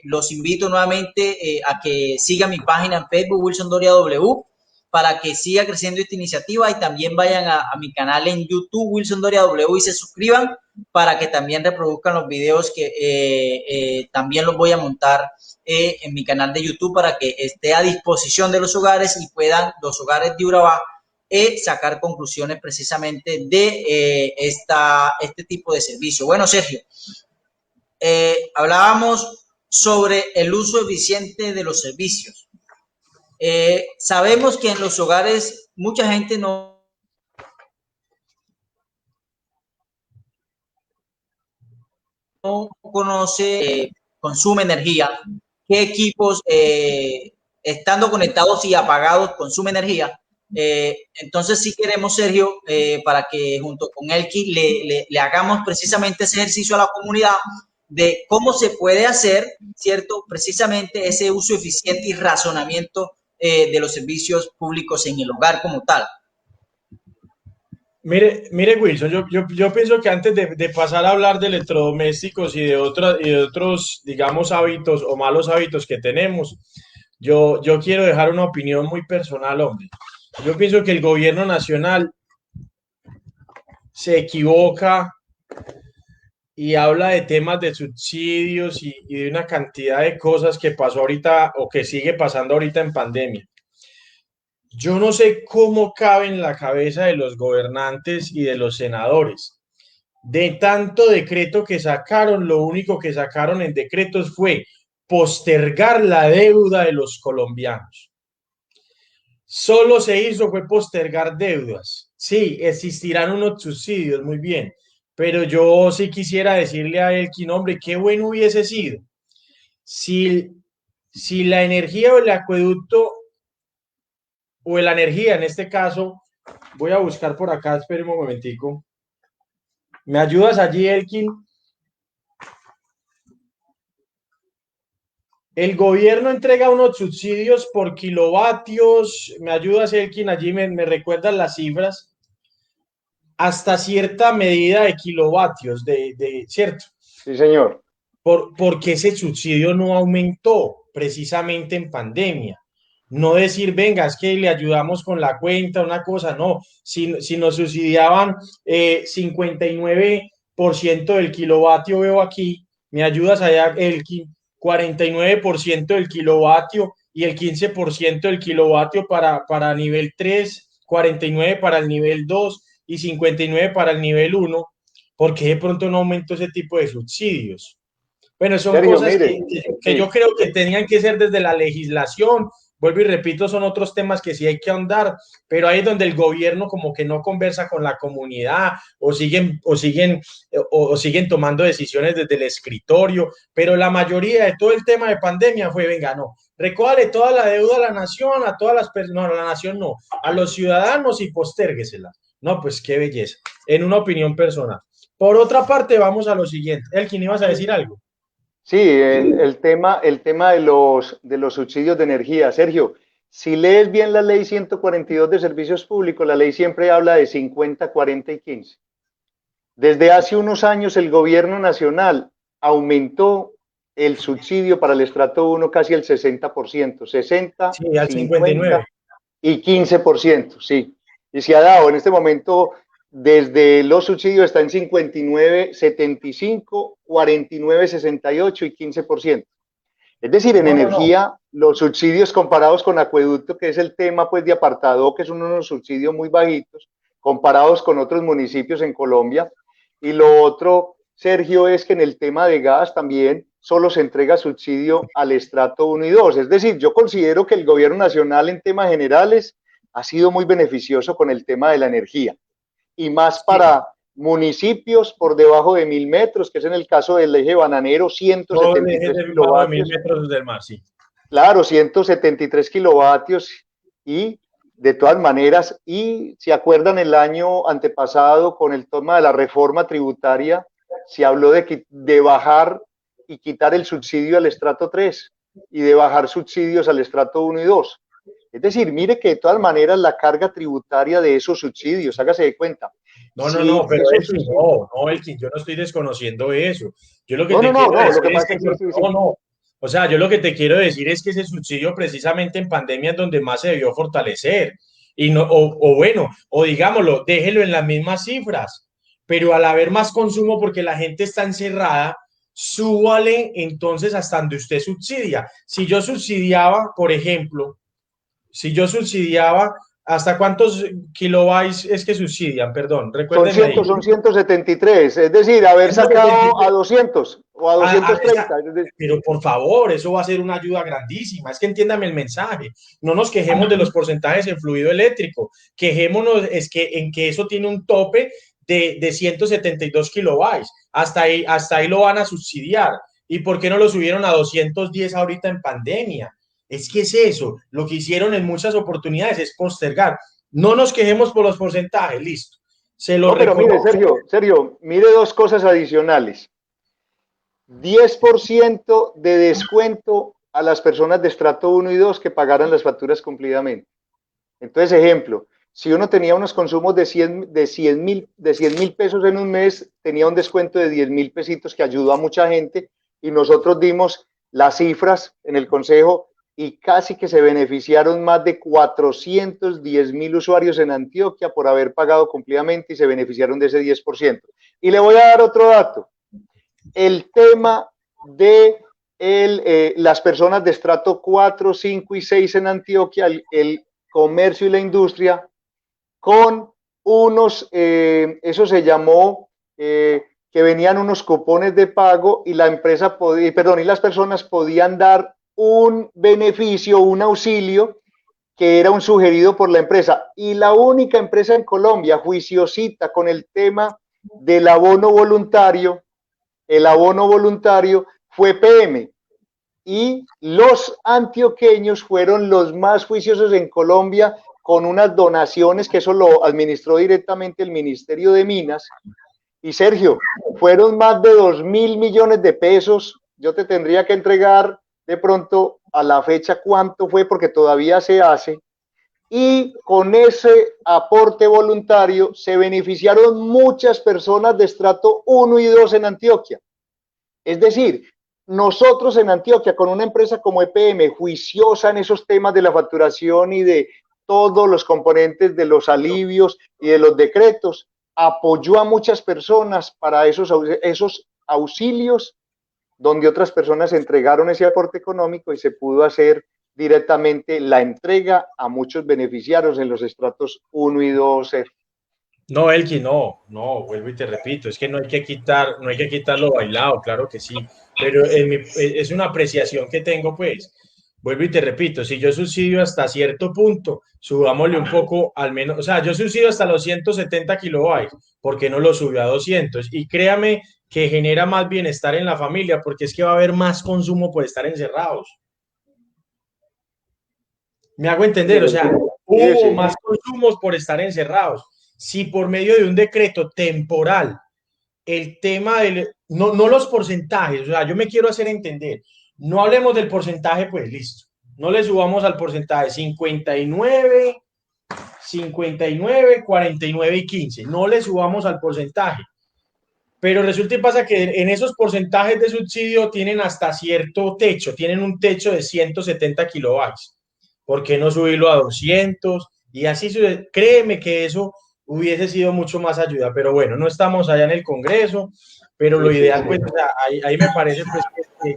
Los invito nuevamente a que sigan mi página en Facebook, Wilson Doria W, para que siga creciendo esta iniciativa, y también vayan a mi canal en YouTube, Wilson Doria W, y se suscriban para que también reproduzcan los videos que también los voy a montar en mi canal de YouTube para que esté a disposición de los hogares y puedan los hogares de Urabá sacar conclusiones precisamente de este tipo de servicio. Bueno, Sergio, hablábamos sobre el uso eficiente de los servicios. Sabemos que en los hogares mucha gente no conoce, consume energía, qué equipos estando conectados y apagados consume energía. Entonces sí queremos, Sergio, para que junto con Elkin le hagamos precisamente ese ejercicio a la comunidad de cómo se puede hacer, ¿cierto? Precisamente ese uso eficiente y razonamiento de los servicios públicos en el hogar como tal. Mire Wilson, yo pienso que antes de pasar a hablar de electrodomésticos y de otros, digamos, hábitos o malos hábitos que tenemos, yo quiero dejar una opinión muy personal, hombre. Yo pienso que el gobierno nacional se equivoca y habla de temas de subsidios y de una cantidad de cosas que pasó ahorita o que sigue pasando ahorita en pandemia. Yo no sé cómo cabe en la cabeza de los gobernantes y de los senadores. De tanto decreto que sacaron, lo único que sacaron en decretos fue postergar la deuda de los colombianos. Solo se hizo fue postergar deudas. Sí, existirán unos subsidios, muy bien, pero yo sí quisiera decirle a Elkin, hombre, qué bueno hubiese sido si la energía o el acueducto o la energía, en este caso, voy a buscar por acá, esperen un momentico. ¿Me ayudas allí, Elkin? El gobierno entrega unos subsidios por kilovatios. ¿Me ayudas, Elkin? Allí me recuerdan las cifras. Hasta cierta medida de kilovatios, ¿cierto? Sí, señor. Porque ese subsidio no aumentó precisamente en pandemia. No decir, venga, es que le ayudamos con la cuenta, una cosa, no. Si nos subsidiaban 59% del kilovatio, veo aquí, me ayudas allá, el 49% del kilovatio y el 15% del kilovatio para nivel 3, 49 para el nivel 2 y 59 para el nivel 1. ¿Por qué de pronto no aumentó ese tipo de subsidios? Bueno, son Sergio, cosas mire, que sí. yo creo que tenían que ser desde la legislación. Vuelvo y repito, son otros temas que sí hay que ahondar, pero ahí es donde el gobierno como que no conversa con la comunidad o siguen tomando decisiones desde el escritorio, pero la mayoría de todo el tema de pandemia fue, venga, no, recójale toda la deuda a la nación, a todas las personas, no, a la nación no, a los ciudadanos y postérguesela. No, pues qué belleza, en una opinión personal. Por otra parte, vamos a lo siguiente. Elkin, ¿ibas a decir algo? Sí, el tema de los subsidios de energía. Sergio, si lees bien la ley 142 de servicios públicos, la ley siempre habla de 50, 40 y 15. Desde hace unos años el gobierno nacional aumentó el subsidio para el estrato 1 casi el 60%, 60, Sí, al 59. 50 y 15%, sí. Y se ha dado en este momento, desde los subsidios está en 59, 75, 49, 68 y 15%. Es decir, en No. energía, los subsidios comparados con acueducto, que es el tema pues de apartado, que son unos subsidios muy bajitos, comparados con otros municipios en Colombia. Y lo otro, Sergio, es que en el tema de gas también solo se entrega subsidio al estrato 1 y 2. Es decir, yo considero que el gobierno nacional en temas generales ha sido muy beneficioso con el tema de la energía. Y más Sí. para municipios por debajo de 1000 metros, que es en el caso del eje bananero, Todo 173 debajo de 1000 kilovatios. metros del mar, sí. Claro, 173 kilovatios y de todas maneras, y si acuerdan el año antepasado con el tema de la reforma tributaria, se habló de bajar y quitar el subsidio al estrato 3 y de bajar subsidios al estrato 1 y 2. Es decir, mire que de todas maneras la carga tributaria de esos subsidios, hágase de cuenta. No, Si pero esos Elkin, subsidios, Elkin, yo no estoy desconociendo eso. Yo lo que no, te no, no, quiero no, lo decir que es pasa que, es que sí, sí, sí. o sea, yo lo que te quiero decir es que ese subsidio precisamente en pandemia es donde más se debió fortalecer. Y no, o bueno, o digámoslo, déjelo en las mismas cifras, pero al haber más consumo porque la gente está encerrada, súbale entonces hasta donde usted subsidia. Si yo subsidiaba, por ejemplo, si yo subsidiaba, ¿hasta cuántos kilobytes es que subsidian? Perdón, Son, recuérdenme ahí. son 173, es decir, haber sacado a 173. 200 o a 230. Pero por favor, eso va a ser una ayuda grandísima. Es que entiéndame el mensaje. No nos quejemos de los porcentajes en fluido eléctrico. Quejémonos es que en que eso tiene un tope de 172 kilobytes. Hasta ahí lo van a subsidiar. ¿Y por qué no lo subieron a 210 ahorita en pandemia? Es que es eso. Lo que hicieron en muchas oportunidades es postergar. No nos quejemos por los porcentajes, listo. Se lo No, pero mire, reconozco. Sergio, mire dos cosas adicionales. 10% de descuento a las personas de estrato 1 y 2 que pagaran las facturas cumplidamente. Entonces, ejemplo, si uno tenía unos consumos de 100 mil pesos en un mes, tenía un descuento de 10.000 pesitos que ayudó a mucha gente y nosotros dimos las cifras en el consejo y casi que se beneficiaron más de 410.000 usuarios en Antioquia por haber pagado cumplidamente y se beneficiaron de ese 10%. Y le voy a dar otro dato. El tema de las personas de estrato 4, 5 y 6 en Antioquia, el comercio y la industria, con unos, eso se llamó, que venían unos cupones de pago y la empresa podía, perdón, y las personas podían dar un beneficio, un auxilio que era un sugerido por la empresa. Y la única empresa en Colombia juiciosita con el tema del abono voluntario, el abono voluntario fue PM. Y los antioqueños fueron los más juiciosos en Colombia con unas donaciones que eso lo administró directamente el Ministerio de Minas. Y Sergio, fueron más de 2.000 millones de pesos. Yo te tendría que entregar de pronto a la fecha cuánto fue porque todavía se hace. Y con ese aporte voluntario se beneficiaron muchas personas de estrato 1 y 2 en Antioquia. Es decir, nosotros en Antioquia, con una empresa como EPM, juiciosa en esos temas de la facturación y de todos los componentes de los alivios y de los decretos, apoyó a muchas personas para esos auxilios, donde otras personas entregaron ese aporte económico y se pudo hacer directamente la entrega a muchos beneficiarios en los estratos 1 y 2. No, Elki, vuelvo y te repito, es que no hay que quitar lo bailado, claro que sí, pero es una apreciación que tengo, pues, vuelvo y te repito, si yo subsidio hasta cierto punto, subámosle un poco al menos, o sea, yo subsidio hasta los 170 kilobytes, ¿por qué no lo subió a 200? Y créame que genera más bienestar en la familia, porque es que va a haber más consumo por estar encerrados. Me hago entender, o sea, hubo más consumos por estar encerrados. Si por medio de un decreto temporal, el tema del, no los porcentajes, o sea, yo me quiero hacer entender, no hablemos del porcentaje, pues listo, no le subamos al porcentaje 59, 49, 49 y 15, no le subamos al porcentaje, pero resulta y pasa que en esos porcentajes de subsidio tienen hasta cierto techo, tienen un techo de 170 kilovatios. ¿Por qué no subirlo a 200? Y así, créeme que eso hubiese sido mucho más ayuda, pero bueno, no estamos allá en el Congreso, pero lo Sí, sí, ideal, sí. pues, o sea, ahí me parece pues,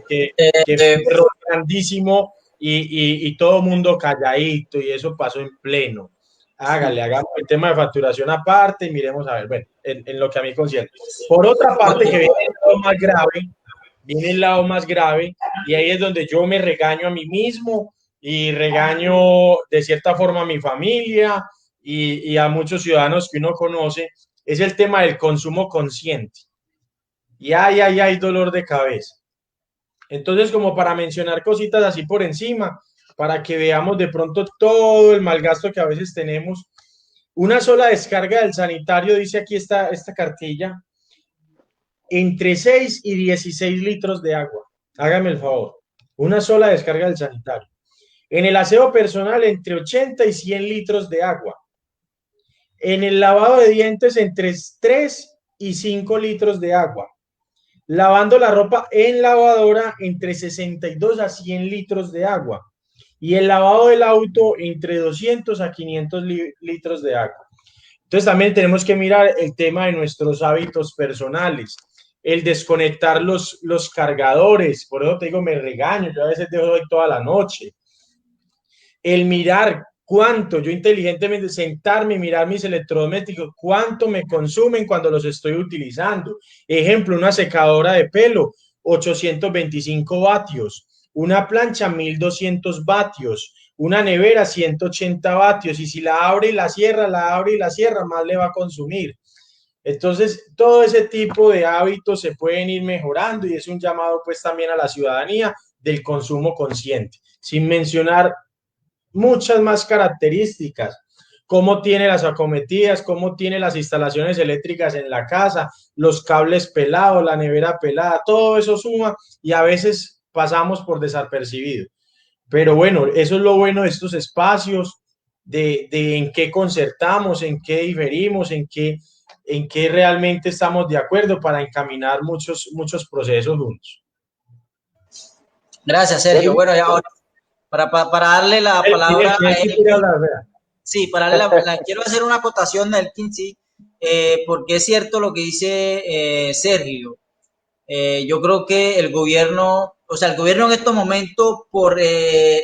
que fue Eh, un error grandísimo y todo mundo calladito y eso pasó en pleno. Hágale, hagamos el tema de facturación aparte y miremos a ver, bueno, en lo que a mí concierne. Por otra parte, que viene el lado más grave, y ahí es donde yo me regaño a mí mismo y regaño de cierta forma a mi familia y a muchos ciudadanos que uno conoce, es el tema del consumo consciente. Y hay dolor de cabeza. Entonces, como para mencionar cositas así por encima, para que veamos de pronto todo el malgasto que a veces tenemos. Una sola descarga del sanitario, dice aquí esta cartilla, entre 6 y 16 litros de agua. Hágame el favor. Una sola descarga del sanitario. En el aseo personal, entre 80 y 100 litros de agua. En el lavado de dientes, entre 3 y 5 litros de agua. Lavando la ropa en lavadora, entre 62 a 100 litros de agua. Y el lavado del auto, entre 200 a 500 litros de agua. Entonces también tenemos que mirar el tema de nuestros hábitos personales, el desconectar los cargadores, por eso te digo, me regaño, yo a veces dejo hoy toda la noche, el mirar cuánto, yo inteligentemente sentarme y mirar mis electrodomésticos, cuánto me consumen cuando los estoy utilizando. Ejemplo, una secadora de pelo, 825 vatios, una plancha, 1200 vatios, una nevera, 180 vatios, y si la abre y la cierra, más le va a consumir. Entonces, todo ese tipo de hábitos se pueden ir mejorando y es un llamado pues también a la ciudadanía del consumo consciente, sin mencionar muchas más características, cómo tiene las acometidas, cómo tiene las instalaciones eléctricas en la casa, los cables pelados, la nevera pelada, todo eso suma y a veces pasamos por desapercibido. Pero bueno, eso es lo bueno de estos espacios, de en qué concertamos, en qué diferimos, en qué realmente estamos de acuerdo para encaminar muchos procesos juntos. Gracias, Sergio. Bueno, y ahora, para darle la palabra a Elkin, sí, quiero hacer una acotación de Elkin, sí, porque es cierto lo que dice Sergio. Yo creo que el gobierno en estos momentos, por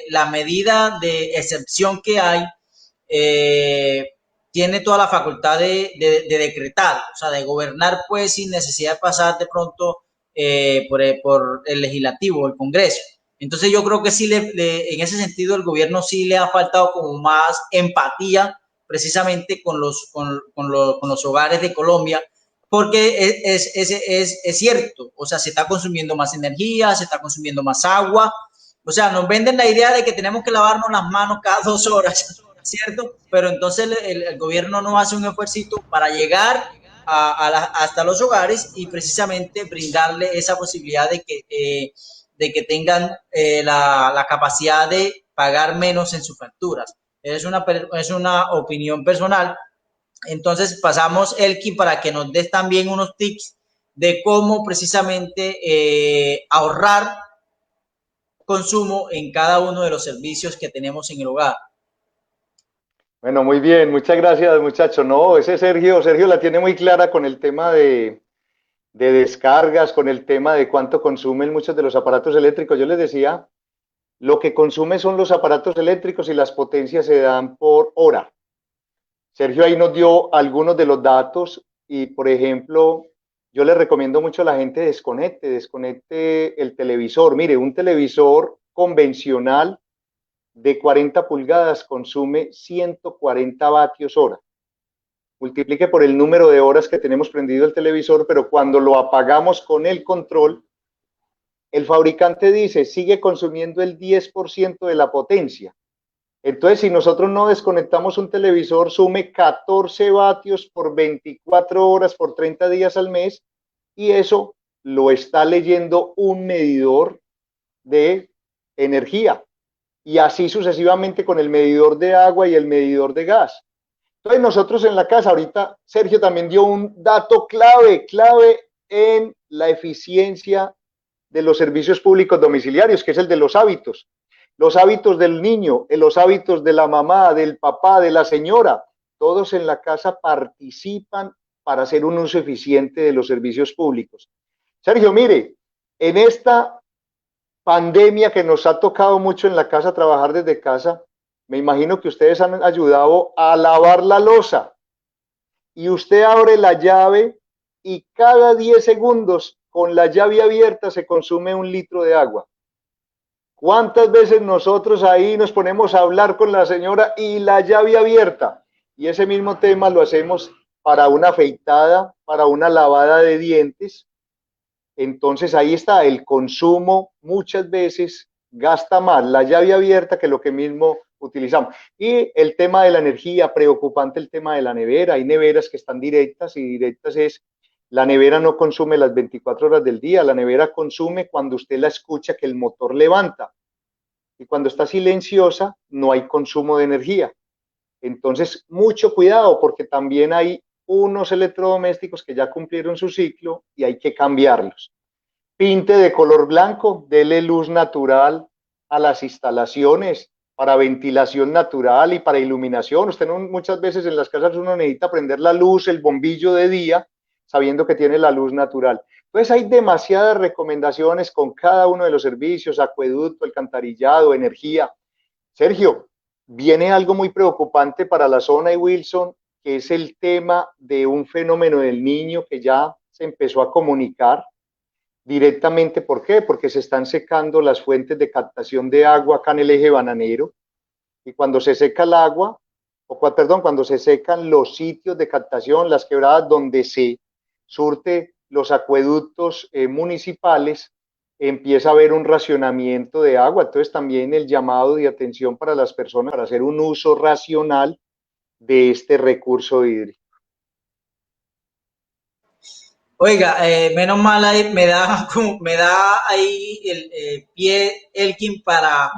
la medida de excepción que hay, tiene toda la facultad de decretar, o sea, de gobernar pues sin necesidad de pasar de pronto por el legislativo, el Congreso. Entonces yo creo que sí, en ese sentido, el gobierno sí le ha faltado como más empatía precisamente con los hogares de Colombia, porque es cierto, o sea, se está consumiendo más energía, se está consumiendo más agua, o sea, nos venden la idea de que tenemos que lavarnos las manos cada 2 horas, ¿cierto? Pero entonces el gobierno no hace un esfuerzo para llegar hasta los hogares y precisamente brindarle esa posibilidad de que tengan la capacidad de pagar menos en sus facturas. Es una opinión personal. Entonces pasamos, Elkin, para que nos des también unos tips de cómo precisamente ahorrar consumo en cada uno de los servicios que tenemos en el hogar. Bueno, muy bien, muchas gracias, muchachos. No, ese Sergio la tiene muy clara con el tema de descargas, con el tema de cuánto consumen muchos de los aparatos eléctricos. Yo les decía, lo que consume son los aparatos eléctricos y las potencias se dan por hora. Sergio ahí nos dio algunos de los datos y, por ejemplo, yo le recomiendo mucho a la gente desconecte el televisor. Mire, un televisor convencional de 40 pulgadas consume 140 vatios hora. Multiplique por el número de horas que tenemos prendido el televisor, pero cuando lo apagamos con el control, el fabricante dice, sigue consumiendo el 10% de la potencia. Entonces, si nosotros no desconectamos un televisor, sume 14 vatios por 24 horas por 30 días al mes, y eso lo está leyendo un medidor de energía, y así sucesivamente con el medidor de agua y el medidor de gas. Entonces nosotros en la casa, ahorita Sergio también dio un dato clave en la eficiencia de los servicios públicos domiciliarios, que es el de los hábitos del niño, los hábitos de la mamá, del papá, de la señora. Todos en la casa participan para hacer un uso eficiente de los servicios públicos. Sergio, mire, en esta pandemia que nos ha tocado mucho en la casa, trabajar desde casa, me imagino que ustedes han ayudado a lavar la loza y usted abre la llave y cada 10 segundos con la llave abierta se consume 1 litro de agua. ¿Cuántas veces nosotros ahí nos ponemos a hablar con la señora y la llave abierta? Y ese mismo tema lo hacemos para una afeitada, para una lavada de dientes. Entonces ahí está, el consumo muchas veces gasta más la llave abierta que lo que mismo utilizamos. Y el tema de la energía, preocupante el tema de la nevera. Hay neveras que están directas y directas es, la nevera no consume las 24 horas del día, la nevera consume cuando usted la escucha que el motor levanta. Y cuando está silenciosa no hay consumo de energía. Entonces, mucho cuidado porque también hay unos electrodomésticos que ya cumplieron su ciclo y hay que cambiarlos. Pinte de color blanco, dele luz natural a las instalaciones para ventilación natural y para iluminación. Usted no, muchas veces en las casas uno necesita prender la luz, el bombillo de día, sabiendo que tiene la luz natural. Entonces hay demasiadas recomendaciones con cada uno de los servicios, acueducto, alcantarillado, energía. Sergio, viene algo muy preocupante para la zona y Wilson, que es el tema de un fenómeno del niño que ya se empezó a comunicar directamente. ¿Por qué? Porque se están secando las fuentes de captación de agua acá en el eje bananero, y cuando se seca el agua, cuando se secan los sitios de captación, las quebradas donde se surte los acueductos municipales, empieza a haber un racionamiento de agua. Entonces también el llamado de atención para las personas para hacer un uso racional de este recurso hídrico. Oiga, menos mal ahí me da ahí el pie, Elkin, para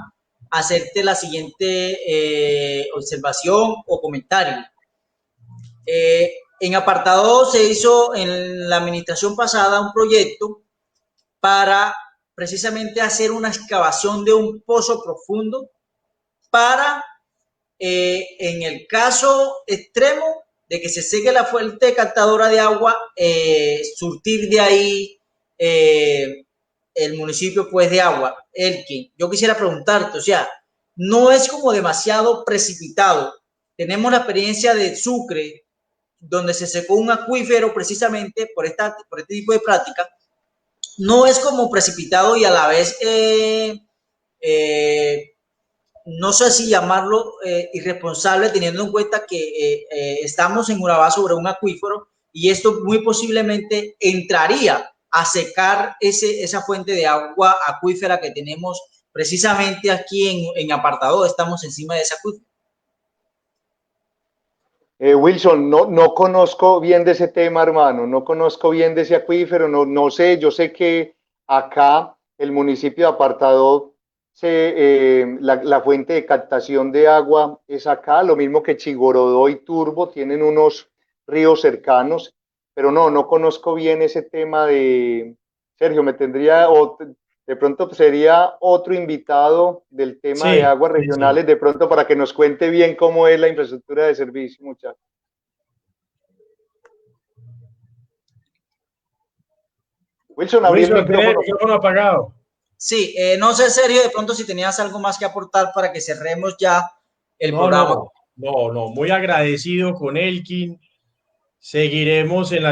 hacerte la siguiente observación o comentario. En apartado se hizo en la administración pasada un proyecto para precisamente hacer una excavación de un pozo profundo para, en el caso extremo de que se seque la fuente captadora de agua, surtir de ahí el municipio pues de agua. Elkin, yo quisiera preguntarte, o sea, no es como demasiado precipitado. Tenemos la experiencia de Sucre, donde se secó un acuífero precisamente por este tipo de práctica. No es como precipitado y a la vez no sé si llamarlo irresponsable, teniendo en cuenta que estamos en Urabá sobre un acuífero y esto muy posiblemente entraría a secar esa fuente de agua acuífera que tenemos precisamente aquí en Apartado. Estamos encima de ese acuífero. Wilson, no conozco bien de ese tema, hermano, no conozco bien de ese acuífero, no sé, yo sé que acá el municipio de Apartadó, la fuente de captación de agua es acá, lo mismo que Chigorodó y Turbo, tienen unos ríos cercanos, pero no conozco bien ese tema de, Sergio, me tendría, o de pronto sería otro invitado del tema de aguas regionales, sí. De pronto para que nos cuente bien cómo es la infraestructura de servicio, muchachos. Wilson, abrí el micrófono apagado. Sí, no sé, Sergio, de pronto si tenías algo más que aportar para que cerremos ya el programa. No, muy agradecido con Elkin. Seguiremos en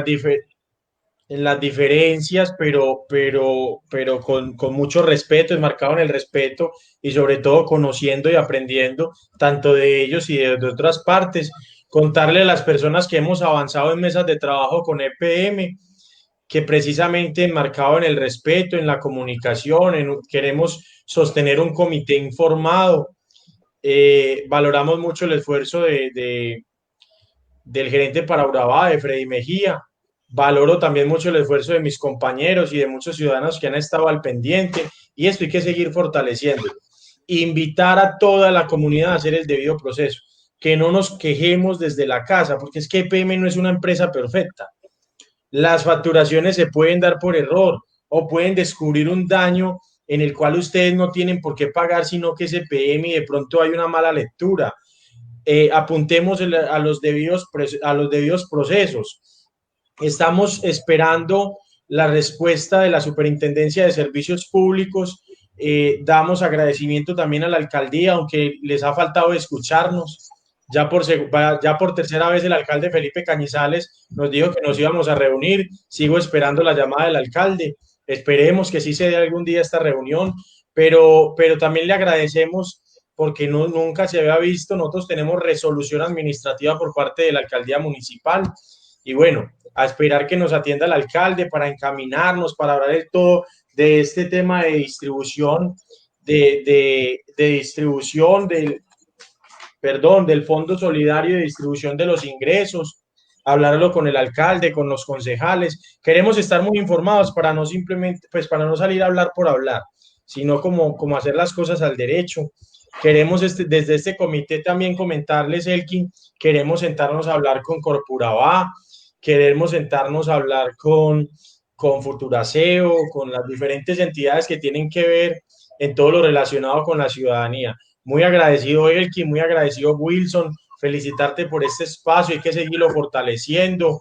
las diferencias, pero con mucho respeto, enmarcado en el respeto y sobre todo conociendo y aprendiendo tanto de ellos y de otras partes. Contarle a las personas que hemos avanzado en mesas de trabajo con EPM, que precisamente enmarcado en el respeto, en la comunicación, queremos sostener un comité informado. Valoramos mucho el esfuerzo del gerente para Urabá, de Freddy Mejía. Valoro también mucho el esfuerzo de mis compañeros y de muchos ciudadanos que han estado al pendiente, y esto hay que seguir fortaleciendo. Invitar a toda la comunidad a hacer el debido proceso, que no nos quejemos desde la casa, porque es que EPM no es una empresa perfecta. Las facturaciones se pueden dar por error o pueden descubrir un daño en el cual ustedes no tienen por qué pagar, sino que ese PM y de pronto hay una mala lectura. Apuntemos a los debidos procesos. Estamos esperando la respuesta de la Superintendencia de Servicios Públicos. Damos agradecimiento también a la alcaldía, aunque les ha faltado escucharnos. Ya por tercera vez el alcalde Felipe Cañizales nos dijo que nos íbamos a reunir. Sigo esperando la llamada del alcalde. Esperemos que sí se dé algún día esta reunión, pero también le agradecemos porque nunca se había visto. Nosotros tenemos resolución administrativa por parte de la alcaldía municipal y bueno, a esperar que nos atienda el alcalde para encaminarnos, para hablar de todo de este tema de distribución, del Fondo Solidario de Distribución de los Ingresos, hablarlo con el alcalde, con los concejales. Queremos estar muy informados para no simplemente, pues para no salir a hablar por hablar, sino como hacer las cosas al derecho. Queremos desde este comité también comentarles, Elkin, queremos sentarnos a hablar con Corpurabá, queremos sentarnos a hablar con Futuraseo, con las diferentes entidades que tienen que ver en todo lo relacionado con la ciudadanía. Muy agradecido, Elkin, muy agradecido, Wilson. Felicitarte por este espacio, hay que seguirlo fortaleciendo,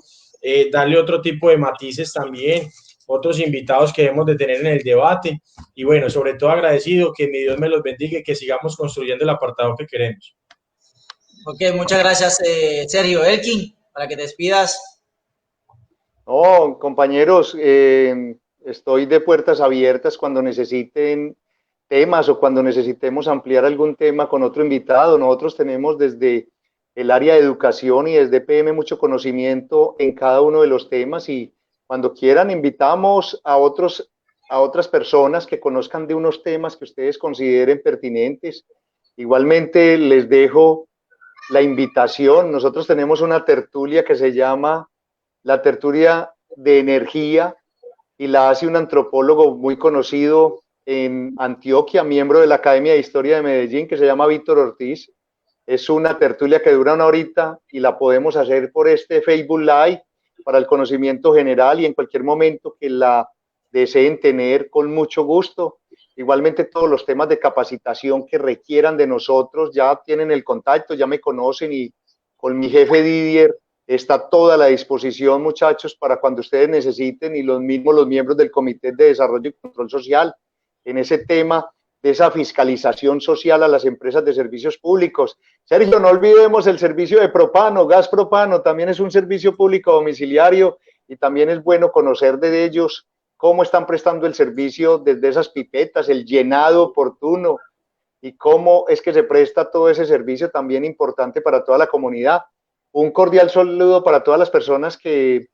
darle otro tipo de matices también, otros invitados que debemos de tener en el debate. Y bueno, sobre todo agradecido, que mi Dios me los bendiga y que sigamos construyendo el apartado que queremos. Ok, muchas gracias, Sergio. Elkin, para que te despidas. No, compañeros, estoy de puertas abiertas cuando necesiten temas o cuando necesitemos ampliar algún tema con otro invitado. Nosotros tenemos desde el área de educación y desde PM mucho conocimiento en cada uno de los temas y cuando quieran invitamos a otras personas que conozcan de unos temas que ustedes consideren pertinentes. Igualmente les dejo la invitación. Nosotros tenemos una tertulia que se llama la tertulia de energía y la hace un antropólogo muy conocido en Antioquia, miembro de la Academia de Historia de Medellín, que se llama Víctor Ortiz. Es una tertulia que dura una horita y la podemos hacer por este Facebook Live para el conocimiento general y en cualquier momento que la deseen tener, con mucho gusto. Igualmente todos los temas de capacitación que requieran de nosotros ya tienen el contacto, ya me conocen y con mi jefe Didier está toda la disposición, muchachos, para cuando ustedes necesiten y los miembros del Comité de Desarrollo y Control Social en ese tema de esa fiscalización social a las empresas de servicios públicos. Sergio, no olvidemos el servicio de propano, gas propano, también es un servicio público domiciliario y también es bueno conocer de ellos cómo están prestando el servicio desde esas pipetas, el llenado oportuno y cómo es que se presta todo ese servicio también importante para toda la comunidad. Un cordial saludo para todas las personas que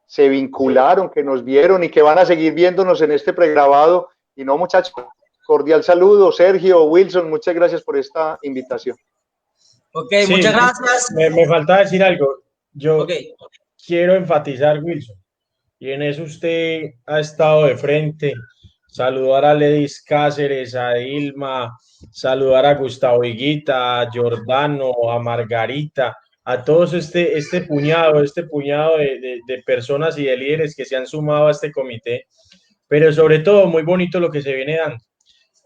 se vincularon, que nos vieron y que van a seguir viéndonos en este pregrabado. Y no, muchachos, cordial saludo, Sergio, Wilson, muchas gracias por esta invitación. Ok, sí, muchas gracias. Me falta decir algo. Yo quiero enfatizar, Wilson, y en eso usted ha estado de frente. Saludar a Ledis Cáceres, a Dilma, saludar a Gustavo Higuita, a Giordano, a Margarita, a todos este puñado de personas y de líderes que se han sumado a este comité. Pero sobre todo, muy bonito lo que se viene dando.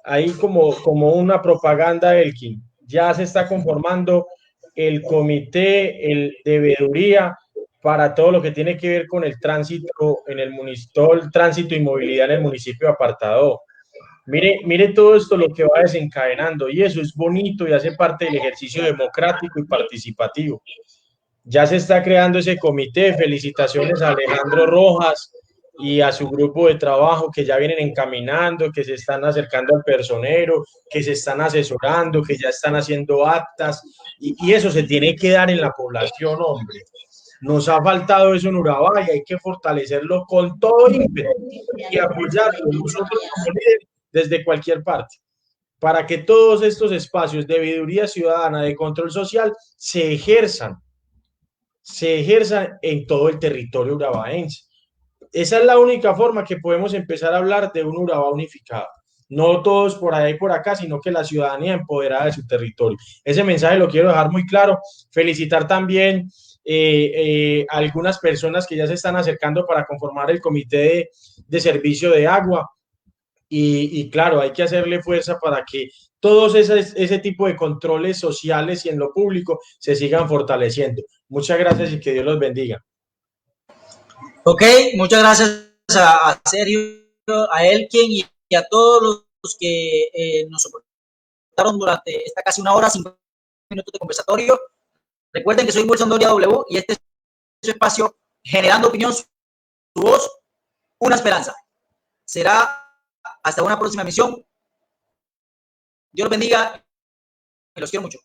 Ahí como una propaganda, Elkin, ya se está conformando el comité de veeduría para todo lo que tiene que ver con el tránsito en el municipio, el tránsito y movilidad en el municipio de Apartado. Mire todo esto lo que va desencadenando y eso es bonito y hace parte del ejercicio democrático y participativo. Ya se está creando ese comité. Felicitaciones a Alejandro Rojas y a su grupo de trabajo que ya vienen encaminando, que se están acercando al personero, que se están asesorando, que ya están haciendo actas y eso se tiene que dar en la población, hombre. Nos ha faltado eso en Urabá y hay que fortalecerlo con todo ímpetu y apoyarlo nosotros como líderes desde cualquier parte para que todos estos espacios de veeduría ciudadana, de control social, se ejerzan en todo el territorio urabaense. Esa es la única forma que podemos empezar a hablar de un Urabá unificado. No todos por allá y por acá, sino que la ciudadanía empoderada de su territorio. Ese mensaje lo quiero dejar muy claro. Felicitar también algunas personas que ya se están acercando para conformar el comité de servicio de agua. Y claro, hay que hacerle fuerza para que todos ese tipo de controles sociales y en lo público se sigan fortaleciendo. Muchas gracias y que Dios los bendiga. Ok, muchas gracias a Sergio, a Elkin y a todos los que nos soportaron durante esta casi una hora, 5 minutos de conversatorio. Recuerden que soy Wilson Doria W y este es su espacio generando opinión, su voz, una esperanza. Será hasta una próxima emisión. Dios los bendiga y los quiero mucho.